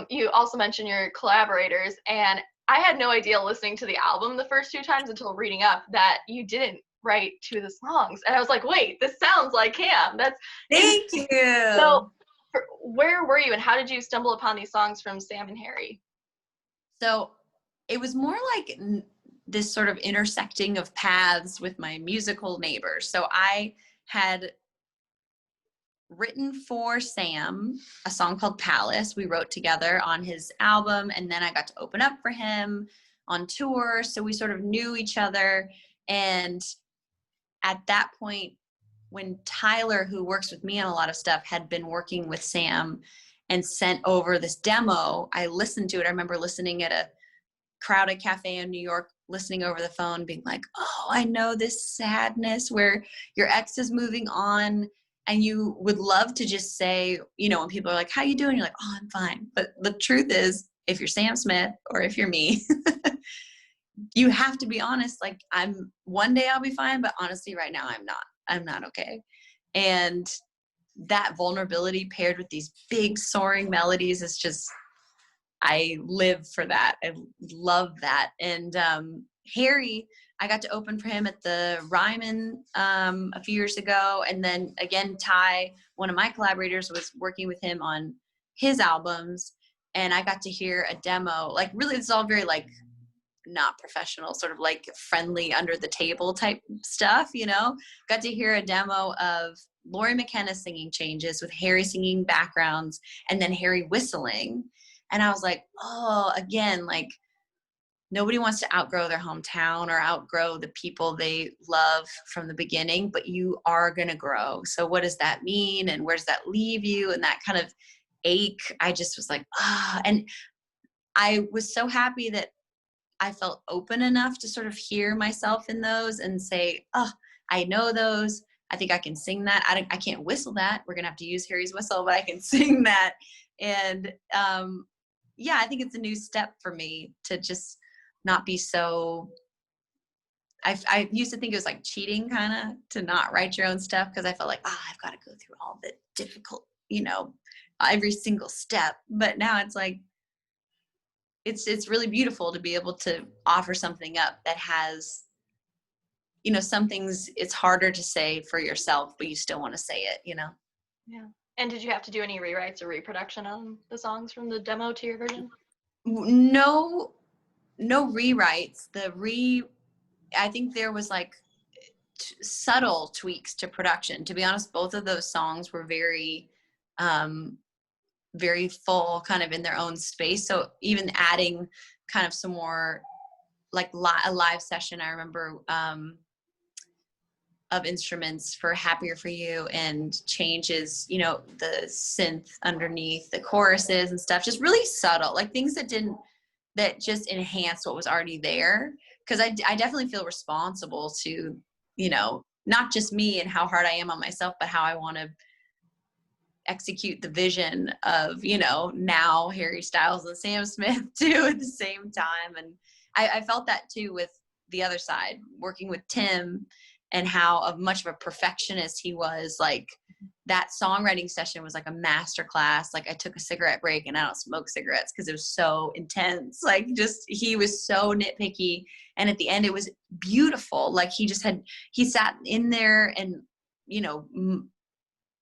you also mentioned your collaborators, and I had no idea listening to the album the first two times until reading up that you didn't write two of the songs. And I was like, wait, this sounds like Cam. Thank you. So where were you and how did you stumble upon these songs from Sam and Harry? So it was more like this sort of intersecting of paths with my musical neighbors. So I had written for Sam a song called Palace. We wrote together on his album, and then I got to open up for him on tour. So we sort of knew each other. And at that point, when Tyler, who works with me on a lot of stuff, had been working with Sam and sent over this demo, I listened to it. I remember listening at a crowded cafe in New York, listening over the phone, being like, oh, I know this sadness where your ex is moving on. And you would love to just say, you know, when people are like, how you doing? You're like, oh, I'm fine. But the truth is, if you're Sam Smith or if you're me, you have to be honest. Like, one day I'll be fine, but honestly, right now I'm not okay. And that vulnerability paired with these big soaring melodies is just, I live for that. I love that. And Harry, I got to open for him at the Ryman a few years ago. And then again, Ty, one of my collaborators, was working with him on his albums. And I got to hear a demo. Like, really, it's all very like not professional, sort of like friendly under the table type stuff, you know? Got to hear a demo of Laurie McKenna singing Changes with Harry singing backgrounds and then Harry whistling. And I was like, oh, again, like, nobody wants to outgrow their hometown or outgrow the people they love from the beginning, but you are going to grow. So what does that mean? And where does that leave you? And that kind of ache, I just was like, and I was so happy that I felt open enough to sort of hear myself in those and say, oh, I know those. I think I can sing that. I can't whistle that. We're going to have to use Harry's whistle, but I can sing that. And yeah, I think it's a new step for me to just not be so, I used to think it was like cheating kind of to not write your own stuff, because I felt like, I've got to go through all the difficult, you know, every single step. But now it's like, it's really beautiful to be able to offer something up that has, you know, some things it's harder to say for yourself, but you still want to say it, you know? Yeah. And did you have to do any rewrites or reproduction on the songs from the demo to your version? No rewrites. I think there was like subtle tweaks to production. To be honest, both of those songs were very full, kind of in their own space. So even adding kind of some more like a live session, I remember of instruments for Happier for You and changes, you know, the synth underneath the choruses and stuff, just really subtle, like things that just enhanced what was already there. Because I definitely feel responsible to, you know, not just me and how hard I am on myself, but how I want to execute the vision of, you know, now Harry Styles and Sam Smith too at the same time. And I felt that too with the other side, working with Tim, and how much of a perfectionist he was. Like, that songwriting session was like a master class. Like, I took a cigarette break, and I don't smoke cigarettes because it was so intense. Like, just, he was so nitpicky. And at the end, it was beautiful. Like, he sat in there and, you know,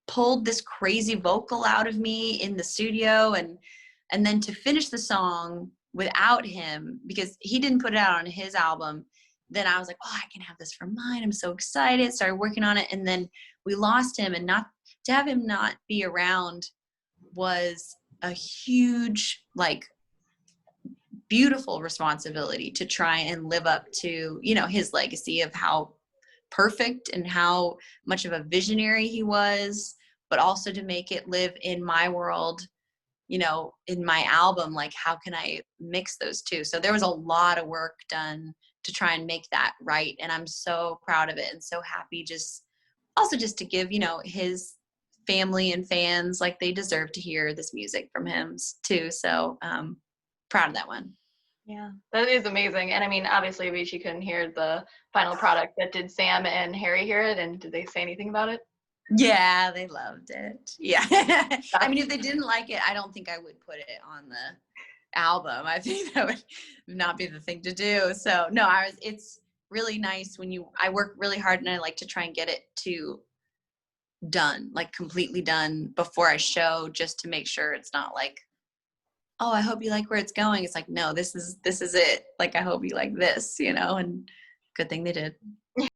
pulled this crazy vocal out of me in the studio. And then to finish the song without him, because he didn't put it out on his album, then I was like, oh, I can have this for mine. I'm so excited. Started working on it. And then we lost him, and not to have him not be around was a huge, like, beautiful responsibility to try and live up to, you know, his legacy of how perfect and how much of a visionary he was, but also to make it live in my world, you know, in my album. Like, how can I mix those two? So there was a lot of work done to try and make that right. And I'm so proud of it and so happy just to give, you know, his family and fans, like, they deserve to hear this music from him too. So proud of that one. Yeah, that is amazing. And I mean, obviously Avicii couldn't hear the final product, but did Sam and Harry hear it? And did they say anything about it? Yeah, they loved it. Yeah. I mean, if they didn't like it, I don't think I would put it on the album. I think that would not be the thing to do. So no, it's really nice when I work really hard and I like to try and get it to done, like completely done before I show, just to make sure it's not like, oh, I hope you like where it's going. It's like, no, this is it. Like, I hope you like this, and good thing they did.